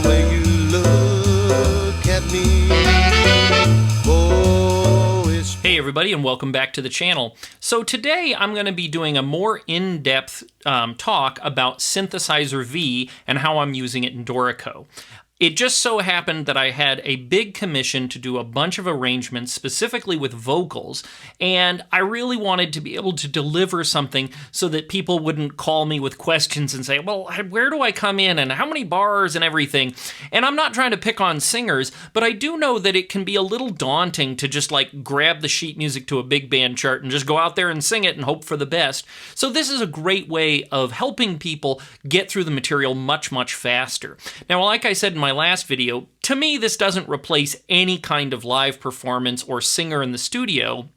the way you look at me. Hey everybody, and welcome back to the channel. So today I'm going to be doing a more in-depth talk about Synthesizer V and how I'm using it in Dorico. It just so happened that I had a big commission to do a bunch of arrangements specifically with vocals, and I really wanted to be able to deliver something so that people wouldn't call me with questions and say, well, where do I come in and how many bars and everything? And I'm not trying to pick on singers, but I do know that it can be a little daunting to just like grab the sheet music to a big band chart and just go out there and sing it and hope for the best. So this is a great way of helping people get through the material much, much faster. Now, like I said in my last video, to me this doesn't replace any kind of live performance or singer in the studio,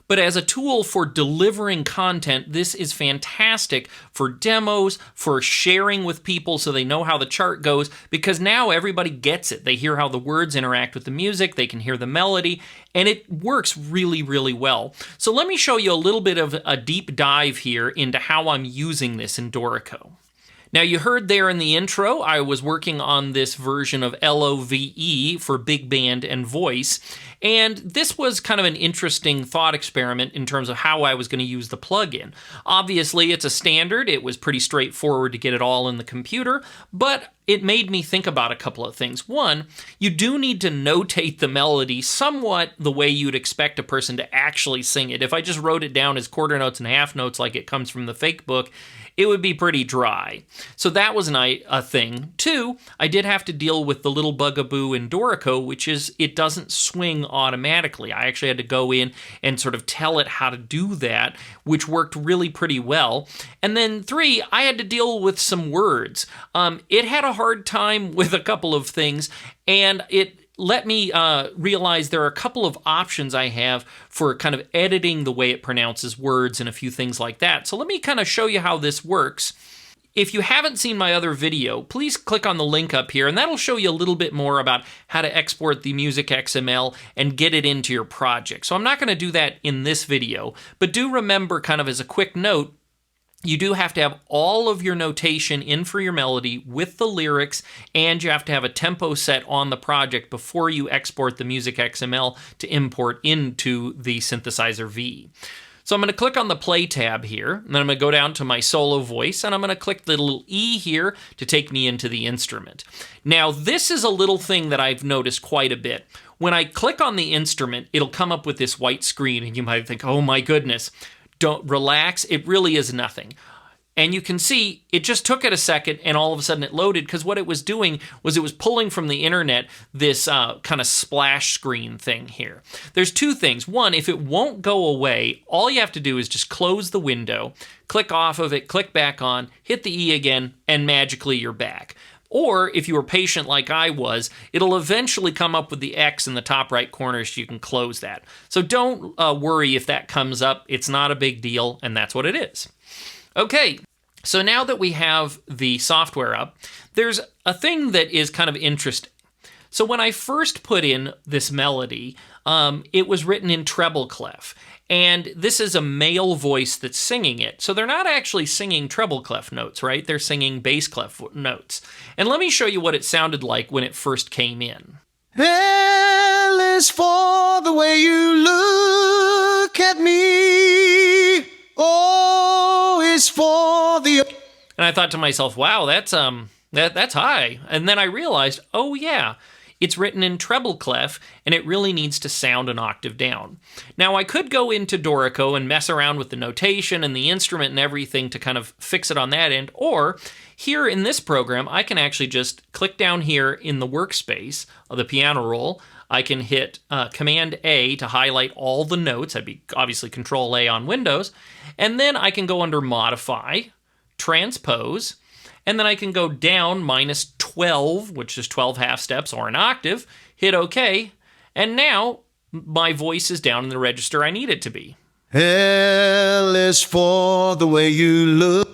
but as a tool for delivering content, this is fantastic for demos, for sharing with people so they know how the chart goes, because now everybody gets it. They hear how the words interact with the music, they can hear the melody, and it works really, really well. So let me show you a little bit of a deep dive here into how I'm using this in Dorico. Now, you heard there in the intro, I was working on this version of LOVE for big band and voice, and this was kind of an interesting thought experiment in terms of how I was going to use the plugin. Obviously, it's a standard. It was pretty straightforward to get it all in the computer, but it made me think about a couple of things. One, you do need to notate the melody somewhat the way you'd expect a person to actually sing it. If I just wrote it down as quarter notes and half notes like it comes from the fake book, it would be pretty dry. So that was a thing. Two, I did have to deal with the little bugaboo in Dorico, which is it doesn't swing automatically. I actually had to go in and sort of tell it how to do that, which worked really pretty well. And then three, I had to deal with some words. It had a hard time with a couple of things, and it let me realize there are a couple of options I have for kind of editing the way it pronounces words and a few things like that. So let me kind of show you how this works. If you haven't seen my other video, please click on the link up here, and that'll show you a little bit more about how to export the music XML and get it into your project. So I'm not going to do that in this video, but do remember, kind of as a quick note, you do have to have all of your notation in for your melody with the lyrics, and you have to have a tempo set on the project before you export the music XML to import into the Synthesizer V. So I'm going to click on the play tab here, and then I'm going to go down to my solo voice, and I'm going to click the little E here to take me into the instrument. Now, this is a little thing that I've noticed quite a bit. When I click on the instrument, it'll come up with this white screen, and you might think, oh my goodness. Don't relax, it really is nothing. And you can see it just took it a second and all of a sudden it loaded, because what it was doing was it was pulling from the internet this kind of splash screen thing here. There's two things. One, if it won't go away, all you have to do is just close the window, click off of it, click back on, hit the E again, and magically you're back. Or, if you were patient like I was, it'll eventually come up with the X in the top right corner so you can close that. So don't worry if that comes up. It's not a big deal, and that's what it is. Okay, so now that we have the software up, there's a thing that is kind of interesting. So when I first put in this melody, it was written in treble clef. And this is a male voice that's singing it. So they're not actually singing treble clef notes, right? They're singing bass clef notes. And let me show you what it sounded like when it first came in. L is for the way you look at me. O is for the... And I thought to myself, wow, that's high. And then I realized, oh yeah, it's written in treble clef, and it really needs to sound an octave down. Now, I could go into Dorico and mess around with the notation and the instrument and everything to kind of fix it on that end, or here in this program, I can actually just click down here in the workspace of the piano roll. I can hit Command A to highlight all the notes. That'd be obviously Control A on Windows. And then I can go under Modify, Transpose, and then I can go down -12, which is 12 half steps or an octave, hit OK, and now my voice is down in the register I need it to be. L is for the way you look.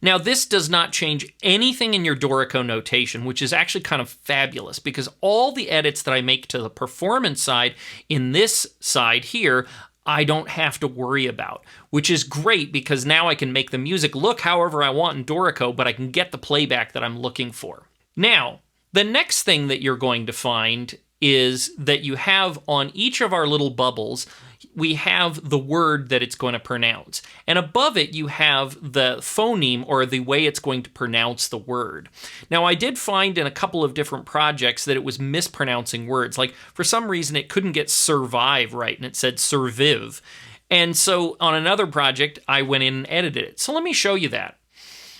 Now, this does not change anything in your Dorico notation, which is actually kind of fabulous, because all the edits that I make to the performance side in this side here, I don't have to worry about, which is great because now I can make the music look however I want in Dorico, but I can get the playback that I'm looking for. Now, The next thing that you're going to find is that you have on each of our little bubbles, we have the word that it's going to pronounce. And above it, you have the phoneme, or the way it's going to pronounce the word. Now, I did find in a couple of different projects that it was mispronouncing words. Like, for some reason, it couldn't get survive right, and it said survive. And so on another project, I went in and edited it. So let me show you that.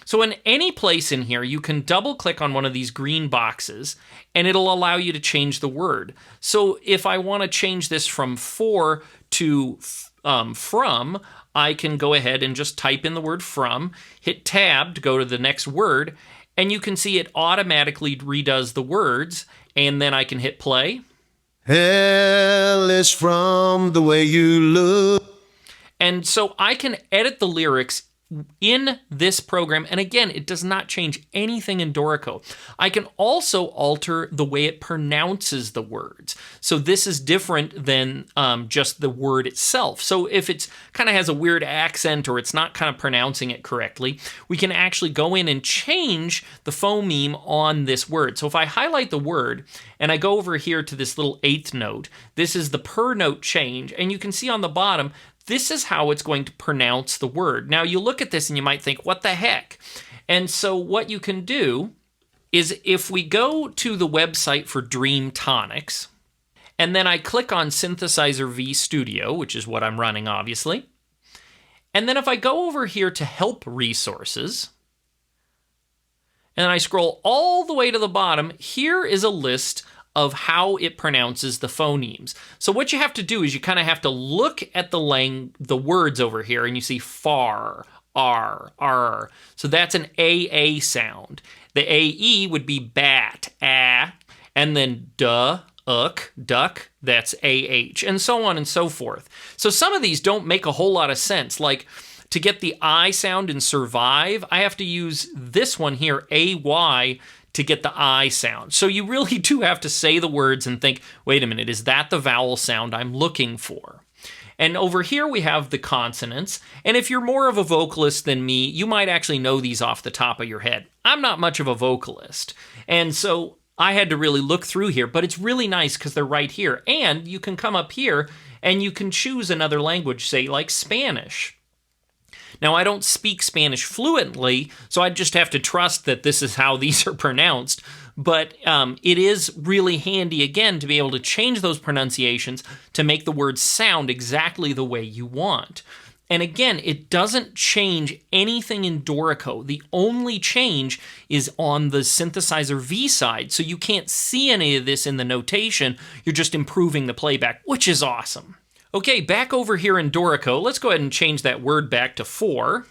So in any place in here, you can double click on one of these green boxes and it'll allow you to change the word. So if I want to change this from for to from, I can go ahead and just type in the word from, hit tab to go to the next word, and you can see it automatically redoes the words, and then I can hit play. Hell is from the way you look. And so I can edit the lyrics in this program, and again, it does not change anything in Dorico. I can also alter the way it pronounces the words. So this is different than just the word itself. So if it's kind of has a weird accent or it's not kind of pronouncing it correctly, we can actually go in and change the phoneme on this word. So if I highlight the word and I go over here to this little eighth note, this is the per note change, and you can see on the bottom, this is how it's going to pronounce the word. Now, you look at this and you might think, what the heck? And so what you can do is if we go to the website for Dream Tonics, and then I click on Synthesizer V Studio, which is what I'm running, obviously, and then if I go over here to Help Resources, and I scroll all the way to the bottom, here is a list of how it pronounces the phonemes. So what you have to do is you kind of have to look at the words over here, and you see far, r. So that's an AA sound. The AE would be bat, and then duck, duck, that's AH, and so on and so forth. So some of these don't make a whole lot of sense. Like, to get the I sound in survive, I have to use this one here, AY, to get the I sound. So you really do have to say the words and think, wait a minute, is that the vowel sound I'm looking for? And over here we have the consonants. And if you're more of a vocalist than me, you might actually know these off the top of your head. I'm not much of a vocalist. And so I had to really look through here, but it's really nice because they're right here. And you can come up here and you can choose another language, say like Spanish. Now, I don't speak Spanish fluently, so I just have to trust that this is how these are pronounced, but it is really handy, again, to be able to change those pronunciations to make the words sound exactly the way you want. And again, it doesn't change anything in Dorico. The only change is on the Synthesizer V side, so you can't see any of this in the notation. You're just improving the playback, which is awesome. Okay, back over here in Dorico, let's go ahead and change that word back to for.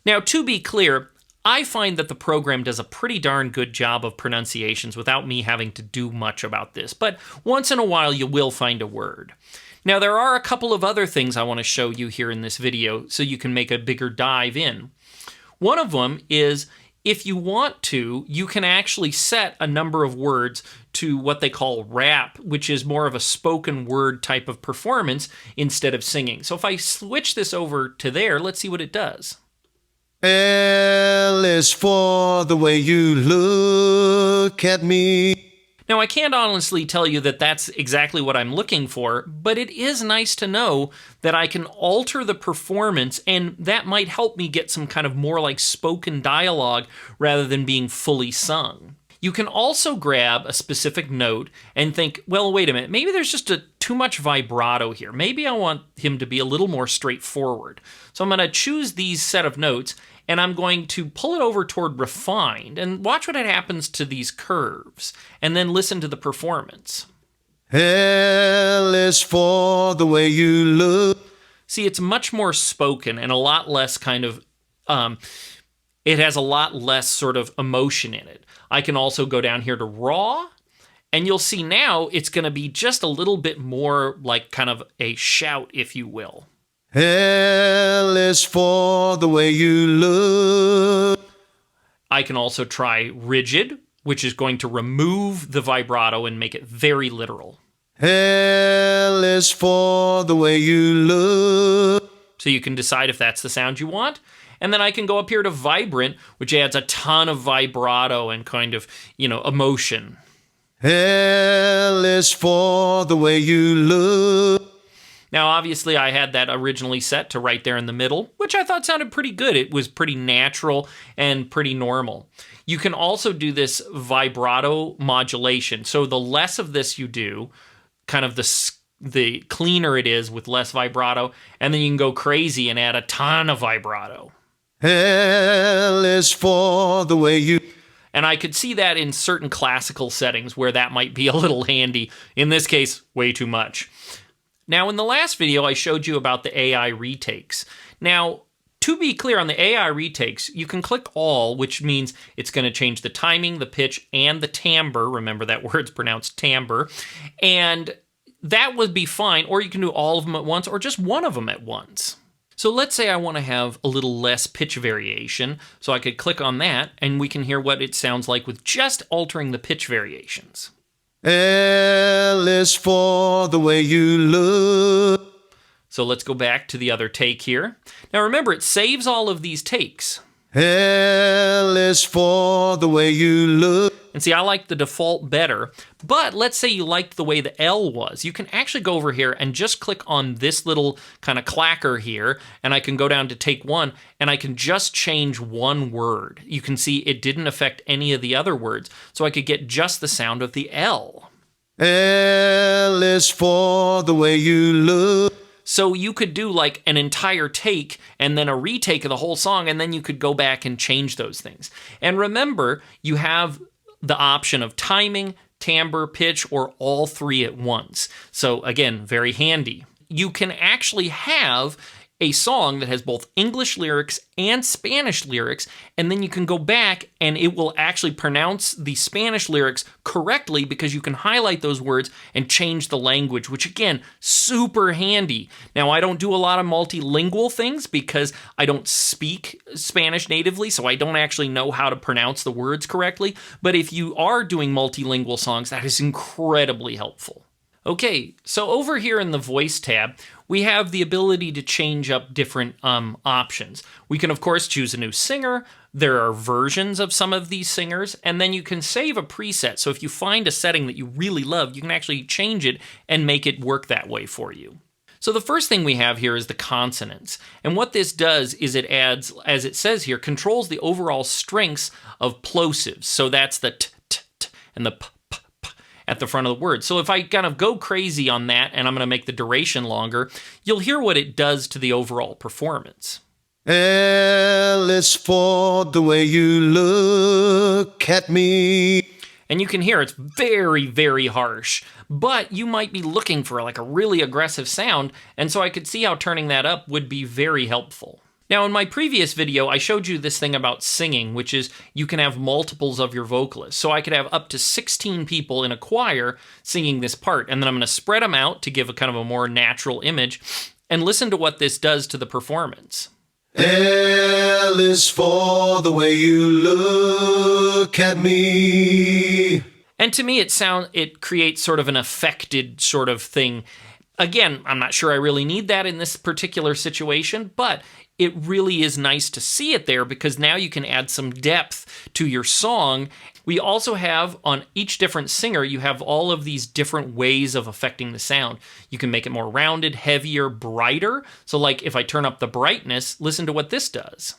Now, to be clear, I find that the program does a pretty darn good job of pronunciations without me having to do much about this, but once in a while you will find a word. Now, there are a couple of other things I want to show you here in this video so you can make a bigger dive in. One of them is, if you want to, you can actually set a number of words to what they call rap, which is more of a spoken word type of performance instead of singing. So if I switch this over to there, let's see what it does. L is for the way you look at me. Now, I can't honestly tell you that that's exactly what I'm looking for, but it is nice to know that I can alter the performance, and that might help me get some kind of more like spoken dialogue rather than being fully sung. You can also grab a specific note and think, well, wait a minute, maybe there's just too much vibrato here. Maybe I want him to be a little more straightforward. So I'm going to choose these set of notes, and I'm going to pull it over toward refined, and watch what happens to these curves, and then listen to the performance. L is for the way you look. See, it's much more spoken and a lot less kind of, it has a lot less sort of emotion in it. I can also go down here to raw, and you'll see now it's going to be just a little bit more like kind of a shout, if you will. L is for the way you look. I can also try rigid, which is going to remove the vibrato and make it very literal. L is for the way you look. So you can decide if that's the sound you want. And then I can go up here to vibrant, which adds a ton of vibrato and kind of, emotion. L is for the way you look. Now, obviously, I had that originally set to right there in the middle, which I thought sounded pretty good. It was pretty natural and pretty normal. You can also do this vibrato modulation. So the less of this you do, kind of the cleaner it is with less vibrato, and then you can go crazy and add a ton of vibrato. L is for the way you... And I could see that in certain classical settings where that might be a little handy. In this case, way too much. Now, in the last video, I showed you about the AI retakes. Now, to be clear on the AI retakes, you can click all, which means it's going to change the timing, the pitch, and the timbre. Remember that word's pronounced timbre. And that would be fine, or you can do all of them at once, or just one of them at once. So let's say I want to have a little less pitch variation, so I could click on that, and we can hear what it sounds like with just altering the pitch variations. L is for the way you look. So let's go back to the other take here. Now remember, it saves all of these takes. L is for the way you look. And see, I like the default better, but let's say you liked the way the L was. You can actually go over here and just click on this little kind of clacker here, and I can go down to take one, and I can just change one word. You can see it didn't affect any of the other words, so I could get just the sound of the L. L is for the way you look. So you could do like an entire take and then a retake of the whole song, and then you could go back and change those things. And remember, you have the option of timing, timbre, pitch, or all three at once. So again, very handy. You can actually have a song that has both English lyrics and Spanish lyrics, and then you can go back and it will actually pronounce the Spanish lyrics correctly because you can highlight those words and change the language, which again, super handy. Now, I don't do a lot of multilingual things because I don't speak Spanish natively, so I don't actually know how to pronounce the words correctly, but if you are doing multilingual songs, that is incredibly helpful. Okay, so over here in the voice tab, we have the ability to change up different options. We can, of course, choose a new singer. There are versions of some of these singers, and then you can save a preset. So if you find a setting that you really love, you can actually change it and make it work that way for you. So the first thing we have here is the consonants. And what this does is it adds, as it says here, controls the overall strengths of plosives. So that's the t, t, t, and the p, at the front of the word. So if I kind of go crazy on that, and I'm going to make the duration longer, you'll hear what it does to the overall performance. L is for the way you look at me. And you can hear it's very, very harsh, but you might be looking for like a really aggressive sound, and so I could see how turning that up would be very helpful. Now, in my previous video, I showed you this thing about singing, which is you can have multiples of your vocalists. So I could have up to 16 people in a choir singing this part, and then I'm going to spread them out to give a kind of a more natural image, and listen to what this does to the performance. L is for the way you look at me. And to me, it creates sort of an affected sort of thing. Again, I'm not sure I really need that in this particular situation, but it really is nice to see it there because now you can add some depth to your song. We also have, on each different singer, you have all of these different ways of affecting the sound. You can make it more rounded, heavier, brighter. So like if I turn up the brightness, listen to what this does.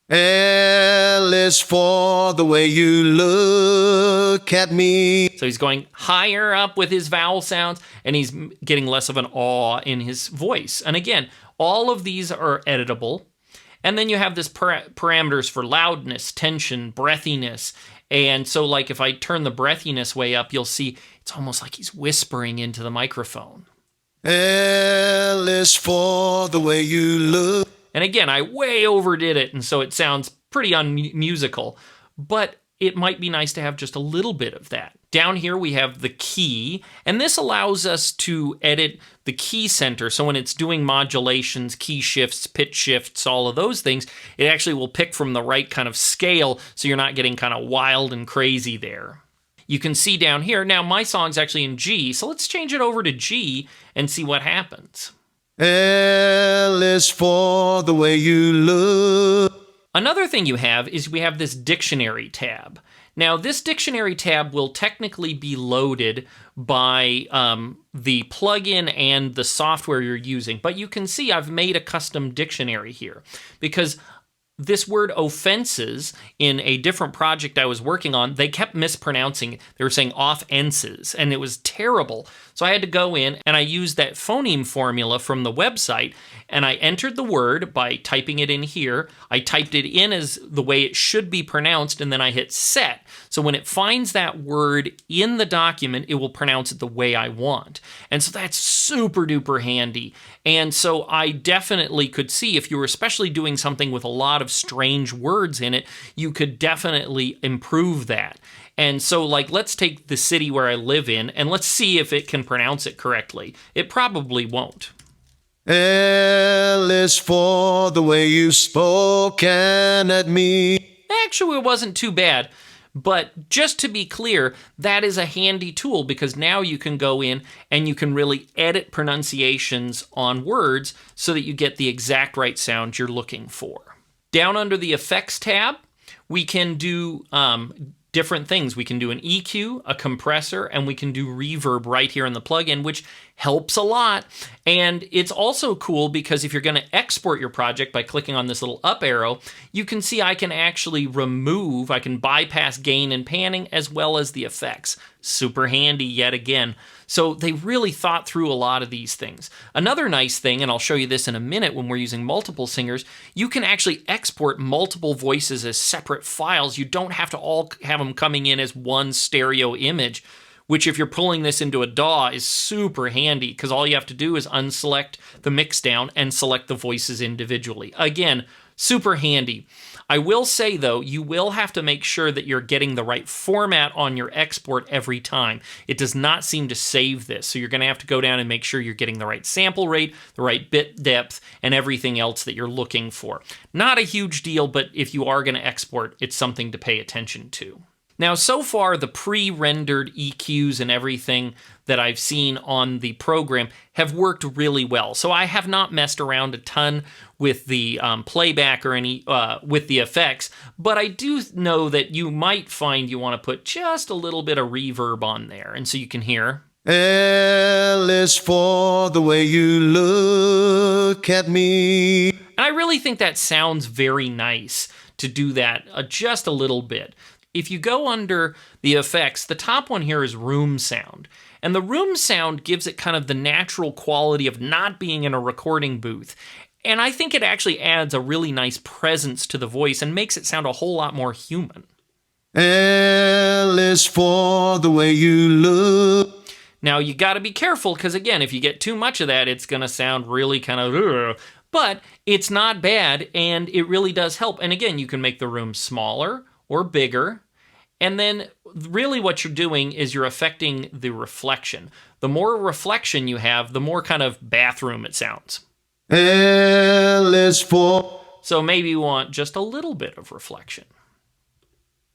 L is for the way you look at me. So he's going higher up with his vowel sounds, and he's getting less of an awe in his voice. And again, all of these are editable. And then you have this parameters for loudness, tension, breathiness. And so like if I turn the breathiness way up, you'll see it's almost like he's whispering into the microphone. L is for the way you look. And again, I way overdid it, and so it sounds pretty unmusical, but it might be nice to have just a little bit of that. Down here we have the key, and this allows us to edit the key center. So when it's doing modulations, key shifts, pitch shifts, all of those things, it actually will pick from the right kind of scale so you're not getting kind of wild and crazy there. You can see down here, now my song's actually in G, so let's change it over to G and see what happens. L is for the way you look. Another thing you have is we have this dictionary tab. Now, this dictionary tab will technically be loaded by the plugin and the software you're using, but you can see I've made a custom dictionary here because this word offenses in a different project I was working on, they kept mispronouncing it. They were saying offenses, and it was terrible. So I had to go in and I used that phoneme formula from the website, and I entered the word by typing it in here. I typed it in as the way it should be pronounced, and then I hit set. So when it finds that word in the document, it will pronounce it the way I want. And so that's super duper handy. And so I definitely could see if you were especially doing something with a lot of strange words in it, you could definitely improve that. And so, like, let's take the city where I live in, and let's see if it can pronounce it correctly. It probably won't. L is for the way you spoken at me. Actually, it wasn't too bad. But just to be clear, that is a handy tool because now you can go in and you can really edit pronunciations on words so that you get the exact right sound you're looking for. Down under the Effects tab, we can do different things. We can do an EQ, a compressor, and we can do reverb right here in the plugin, which helps a lot. And it's also cool because if you're going to export your project by clicking on this little up arrow, you can see I can actually remove, I can bypass gain and panning as well as the effects. Super handy yet again. So they really thought through a lot of these things. Another nice thing, and I'll show you this in a minute when we're using multiple singers, you can actually export multiple voices as separate files. You don't have to all have them coming in as one stereo image, which if you're pulling this into a DAW is super handy because all you have to do is unselect the mix down and select the voices individually. Again, super handy. I will say, though, you will have to make sure that you're getting the right format on your export every time. It does not seem to save this, so you're going to have to go down and make sure you're getting the right sample rate, the right bit depth, and everything else that you're looking for. Not a huge deal, but if you are going to export, it's something to pay attention to. Now, so far, the pre-rendered EQs and everything that I've seen on the program have worked really well. So I have not messed around a ton with the playback or any with the effects, but I do know that you might find you want to put just a little bit of reverb on there, and so you can hear. L is for the way you look at me. And I really think that sounds very nice to do that just a little bit. If you go under the effects, the top one here is room sound. And the room sound gives it kind of the natural quality of not being in a recording booth. And I think it actually adds a really nice presence to the voice and makes it sound a whole lot more human. L is for the way you look. Now, you got to be careful because, again, if you get too much of that, it's going to sound really kind of... Ugh. But it's not bad, and it really does help. And again, you can make the room smaller or bigger. And then really what you're doing is you're affecting the reflection. The more reflection you have, the more kind of bathroom it sounds. L is for... So maybe you want just a little bit of reflection.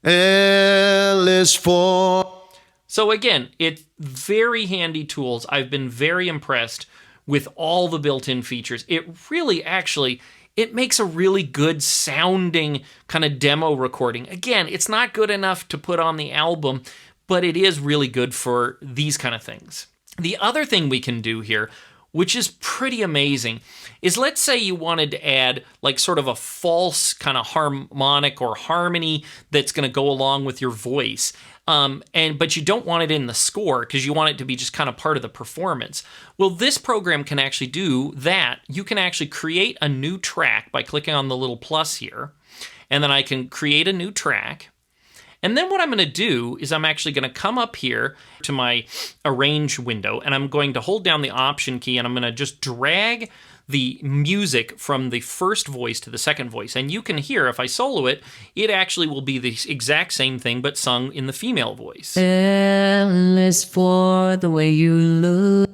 L is for... So again, it's very handy tools. I've been very impressed with all the built-in features. It really actually... it makes a really good sounding kind of demo recording. Again, it's not good enough to put on the album, but it is really good for these kind of things. The other thing we can do here, which is pretty amazing, is let's say you wanted to add like sort of a false kind of harmonic or harmony that's going to go along with your voice. But you don't want it in the score because you want it to be just kind of part of the performance. Well, this program can actually do that. You can actually create a new track by clicking on the little plus here, and then I can create a new track. And then what I'm going to do is I'm actually going to come up here to my arrange window, and I'm going to hold down the option key, and I'm going to just drag the music from the first voice to the second voice. And you can hear, if I solo it, it actually will be the exact same thing, but sung in the female voice. L is for the way you look.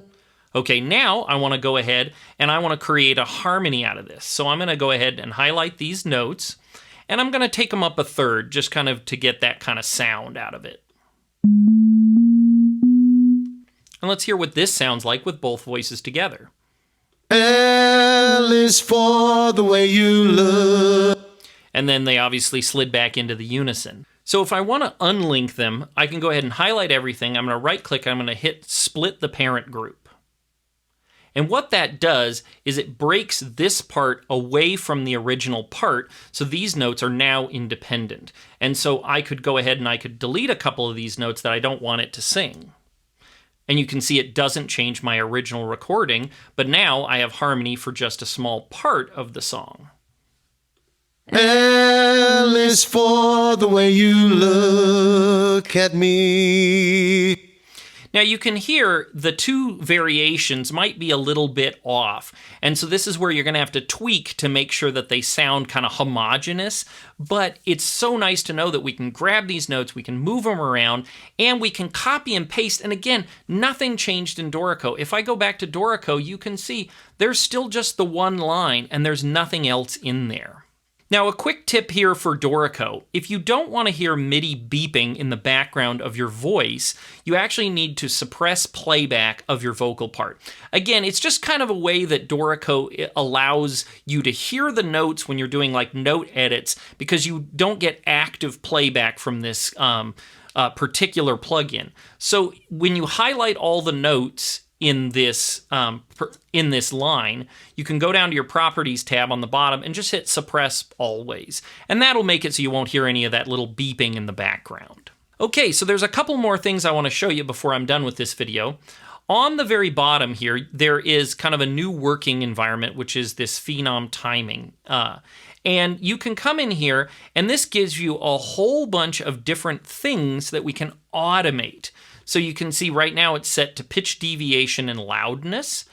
Okay, now I want to go ahead and I want to create a harmony out of this. So I'm going to go ahead and highlight these notes, and I'm going to take them up a third, just kind of to get that kind of sound out of it. And let's hear what this sounds like with both voices together. L is for the way you look. And then they obviously slid back into the unison. So if I want to unlink them, I can go ahead and highlight everything. I'm going to right click, I'm going to hit split the parent group. And what that does is it breaks this part away from the original part, so these notes are now independent. And so I could go ahead and I could delete a couple of these notes that I don't want it to sing. And you can see it doesn't change my original recording, but now I have harmony for just a small part of the song. L is for the way you look at me. Now you can hear the two variations might be a little bit off, and so this is where you're going to have to tweak to make sure that they sound kind of homogeneous, but it's so nice to know that we can grab these notes, we can move them around, and we can copy and paste, and again, nothing changed in Dorico. If I go back to Dorico, you can see there's still just the one line, and there's nothing else in there. Now, a quick tip here for Dorico. If you don't want to hear MIDI beeping in the background of your voice, you actually need to suppress playback of your vocal part. Again, it's just kind of a way that Dorico allows you to hear the notes when you're doing like note edits, because you don't get active playback from this particular plugin. So when you highlight all the notes in this line, you can go down to your Properties tab on the bottom and just hit Suppress Always. And that'll make it so you won't hear any of that little beeping in the background. Okay, so there's a couple more things I want to show you before I'm done with this video. On the very bottom here, there is kind of a new working environment, which is this phenom timing. And you can come in here, and this gives you a whole bunch of different things that we can automate. So you can see right now it's set to pitch deviation and loudness.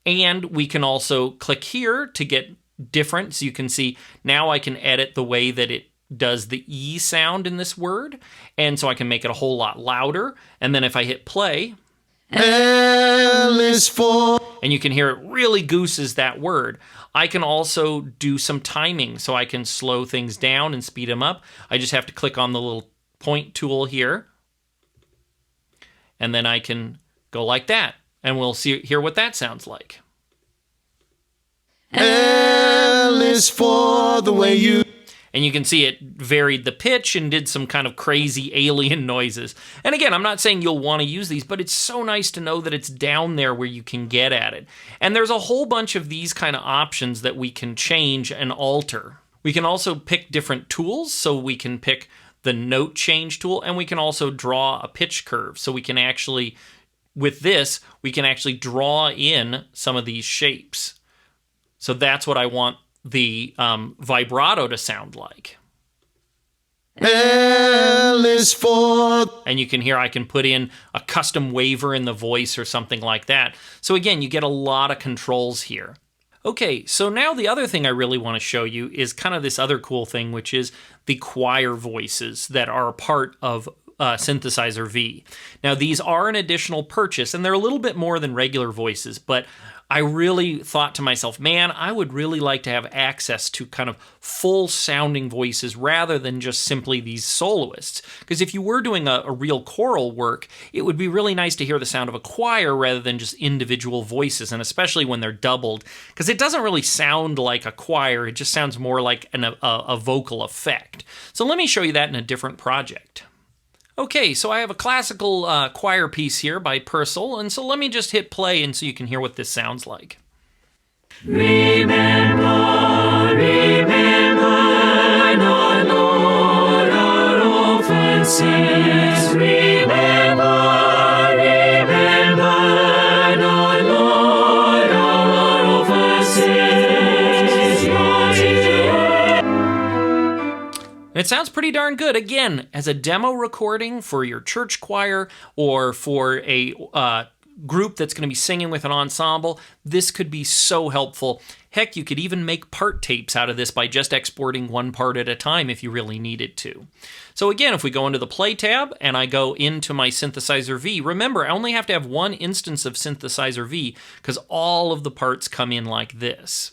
And we can also click here to get different. So you can see now I can edit the way that it does the E sound in this word. And so I can make it a whole lot louder. And then if I hit play, L is for... and you can hear it really gooses that word. I can also do some timing. So I can slow things down and speed them up. I just have to click on the little point tool here. And then I can go like that, and we'll hear what that sounds like. L is for the way you... And you can see it varied the pitch and did some kind of crazy alien noises. And again, I'm not saying you'll want to use these, but it's so nice to know that it's down there where you can get at it. And there's a whole bunch of these kind of options that we can change and alter. We can also pick different tools, so we can pick the note change tool, and we can also draw a pitch curve. So we can actually, with this, we can actually draw in some of these shapes. So that's what I want the vibrato to sound like. L is for... And you can hear I can put in a custom waiver in the voice or something like that. So again, you get a lot of controls here. Okay, so now the other thing I really want to show you is kind of this other cool thing, which is the choir voices that are a part of Synthesizer V. Now, these are an additional purchase, and they're a little bit more than regular voices, but I really thought to myself, man, I would really like to have access to kind of full-sounding voices rather than just simply these soloists. Because if you were doing a real choral work, it would be really nice to hear the sound of a choir rather than just individual voices, and especially when they're doubled, because it doesn't really sound like a choir, it just sounds more like a vocal effect. So let me show you that in a different project. Okay, so I have a classical choir piece here by Purcell, and so let me just hit play and so you can hear what this sounds like. Remember, remember, our Lord, our offenses. Remember, remember, our Lord, our offenses. It sounds pretty darn good. Again, as a demo recording for your church choir or for a group that's going to be singing with an ensemble, this could be so helpful. Heck, you could even make part tapes out of this by just exporting one part at a time if you really needed to. So again, if we go into the Play tab and I go into my Synthesizer V, remember, I only have to have one instance of Synthesizer V because all of the parts come in like this.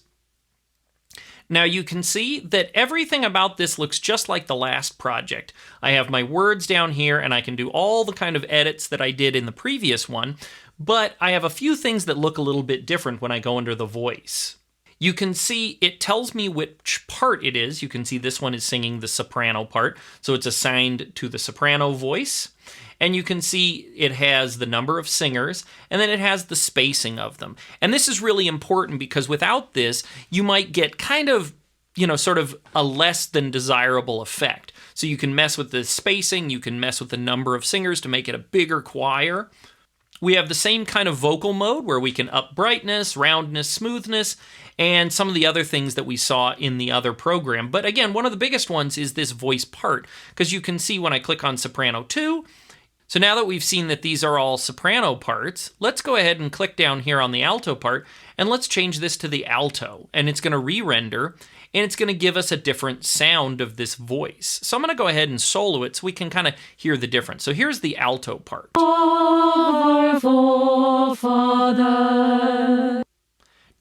Now you can see that everything about this looks just like the last project. I have my words down here and I can do all the kind of edits that I did in the previous one, but I have a few things that look a little bit different when I go under the voice. You can see it tells me which part it is. You can see this one is singing the soprano part, so it's assigned to the soprano voice. And you can see it has the number of singers, and then it has the spacing of them. And this is really important because without this, you might get kind of, sort of a less than desirable effect. So you can mess with the spacing, you can mess with the number of singers to make it a bigger choir. We have the same kind of vocal mode where we can up brightness, roundness, smoothness, and some of the other things that we saw in the other program. But again, one of the biggest ones is this voice part, because you can see when I click on soprano 2, so now that we've seen that these are all soprano parts, let's go ahead and click down here on the alto part, and let's change this to the alto, and it's going to re-render, and it's going to give us a different sound of this voice. So I'm going to go ahead and solo it so we can kind of hear the difference. So here's the alto part. Our forefather.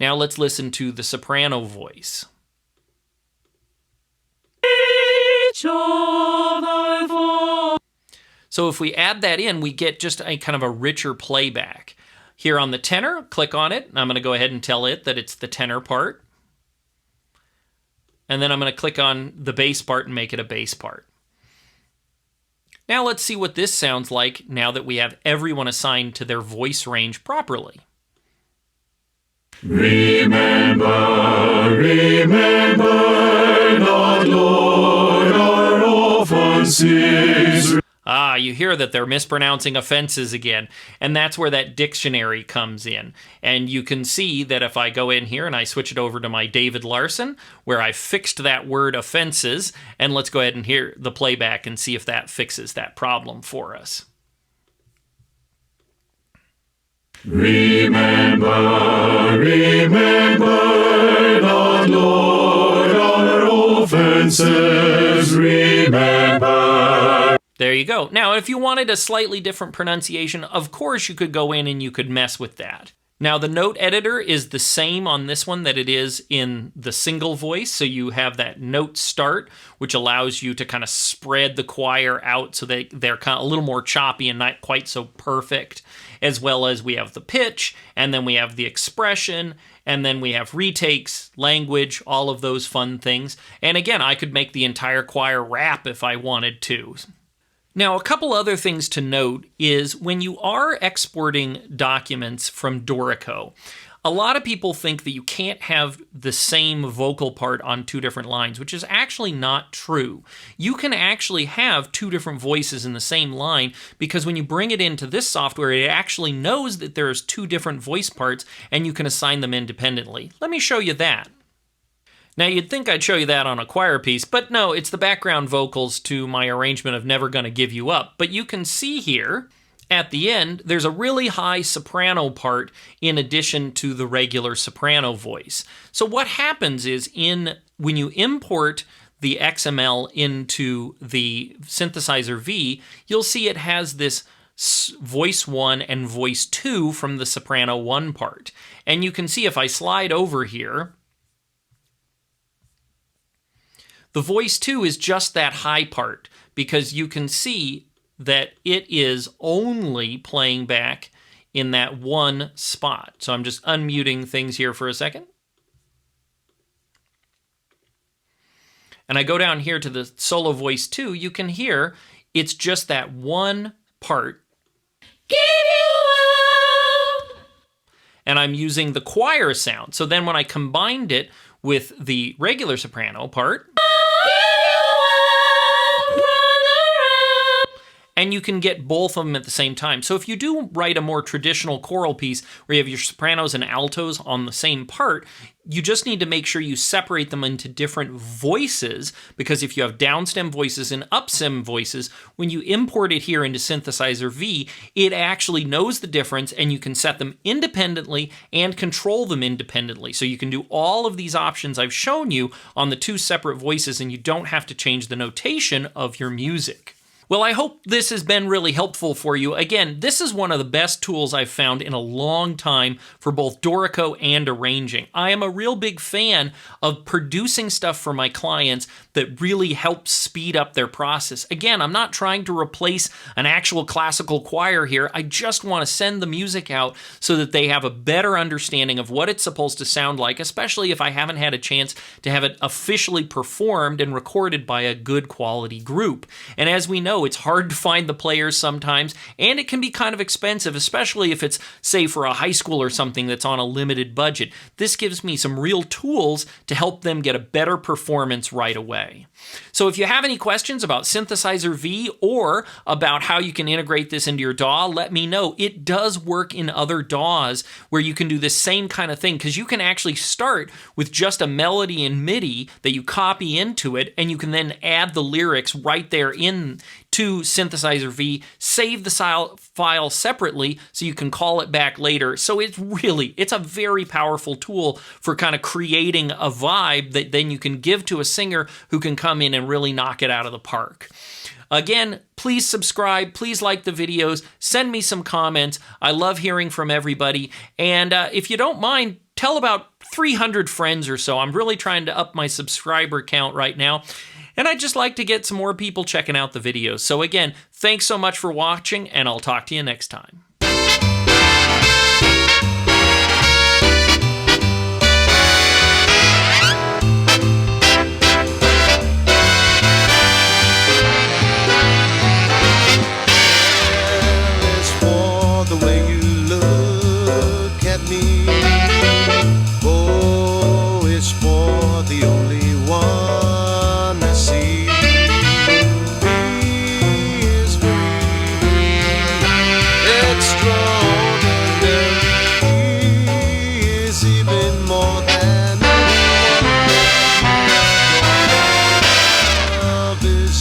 Now let's listen to the soprano voice. So if we add that in, we get just a kind of a richer playback. Here on the tenor, click on it, and I'm going to go ahead and tell it that it's the tenor part. And then I'm going to click on the bass part and make it a bass part. Now let's see what this sounds like now that we have everyone assigned to their voice range properly. Remember not, Lord, our offenses. Ah, you hear that they're mispronouncing offenses again, and that's where that dictionary comes in. And you can see that if I go in here and I switch it over to my David Larsen, where I fixed that word offenses, and let's go ahead and hear the playback and see if that fixes that problem for us. Remember not, Lord, our offenses, remember. There you go. Now, if you wanted a slightly different pronunciation, of course you could go in and you could mess with that. Now, the note editor is the same on this one that it is in the single voice, so you have that note start, which allows you to kind of spread the choir out so they're kind of a little more choppy and not quite so perfect, as well as we have the pitch, and then we have the expression, and then we have retakes, language, all of those fun things. And again, I could make the entire choir rap if I wanted to. Now, a couple other things to note is when you are exporting documents from Dorico, a lot of people think that you can't have the same vocal part on two different lines, which is actually not true. You can actually have two different voices in the same line because when you bring it into this software, it actually knows that there's two different voice parts and you can assign them independently. Let me show you that. Now, you'd think I'd show you that on a choir piece, but no, it's the background vocals to my arrangement of Never Gonna Give You Up. But you can see here, at the end, there's a really high soprano part in addition to the regular soprano voice. So what happens is when you import the XML into the Synthesizer V, you'll see it has this voice 1 and voice 2 from the soprano 1 part. And you can see if I slide over here, the voice 2 is just that high part because you can see that it is only playing back in that one spot. So I'm just unmuting things here for a second. And I go down here to the solo voice 2, you can hear it's just that one part. Give you up. And I'm using the choir sound. So then when I combined it with the regular soprano part, and you can get both of them at the same time. So if you do write a more traditional choral piece where you have your sopranos and altos on the same part, you just need to make sure you separate them into different voices, because if you have downstem voices and upstem voices, when you import it here into Synthesizer V, it actually knows the difference and you can set them independently and control them independently. So you can do all of these options I've shown you on the two separate voices and you don't have to change the notation of your music. Well, I hope this has been really helpful for you. Again, this is one of the best tools I've found in a long time for both Dorico and arranging. I am a real big fan of producing stuff for my clients that really helps speed up their process. Again, I'm not trying to replace an actual classical choir here. I just want to send the music out so that they have a better understanding of what it's supposed to sound like, especially if I haven't had a chance to have it officially performed and recorded by a good quality group. And as we know, it's hard to find the players sometimes, and it can be kind of expensive, especially if it's, say, for a high school or something that's on a limited budget. This gives me some real tools to help them get a better performance right away. So if you have any questions about Synthesizer V or about how you can integrate this into your DAW, let me know. It does work in other DAWs where you can do the same kind of thing, because you can actually start with just a melody in MIDI that you copy into it, and you can then add the lyrics right there in to Synthesizer V, save the file separately so you can call it back later. So it's a very powerful tool for kind of creating a vibe that then you can give to a singer who can come in and really knock it out of the park. Again, please subscribe, please like the videos, send me some comments. I love hearing from everybody. And if you don't mind, tell about 300 friends or so. I'm really trying to up my subscriber count right now. And I'd just like to get some more people checking out the videos. So again, thanks so much for watching, and I'll talk to you next time.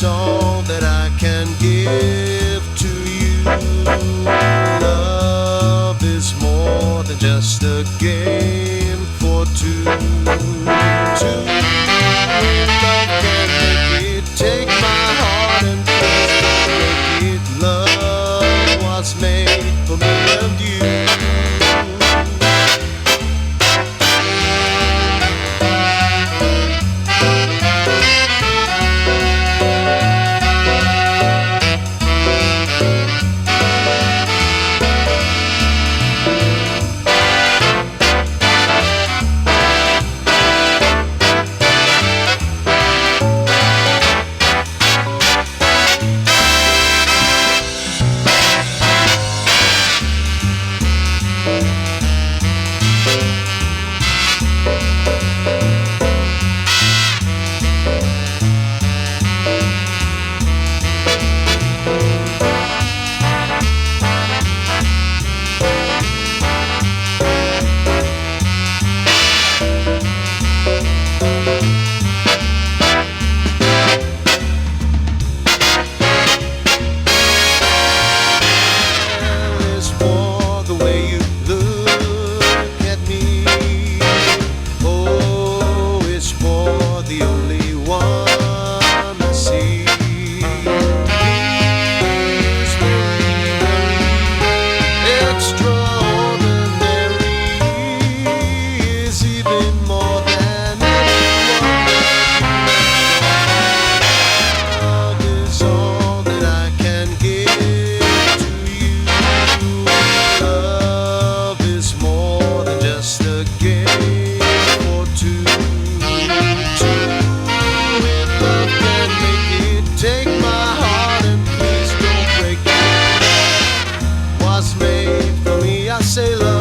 All that I can give to you. Love is more than just a game for two. Love can make it. Take my heart and please don't break it. Love was made for me and you. Say love.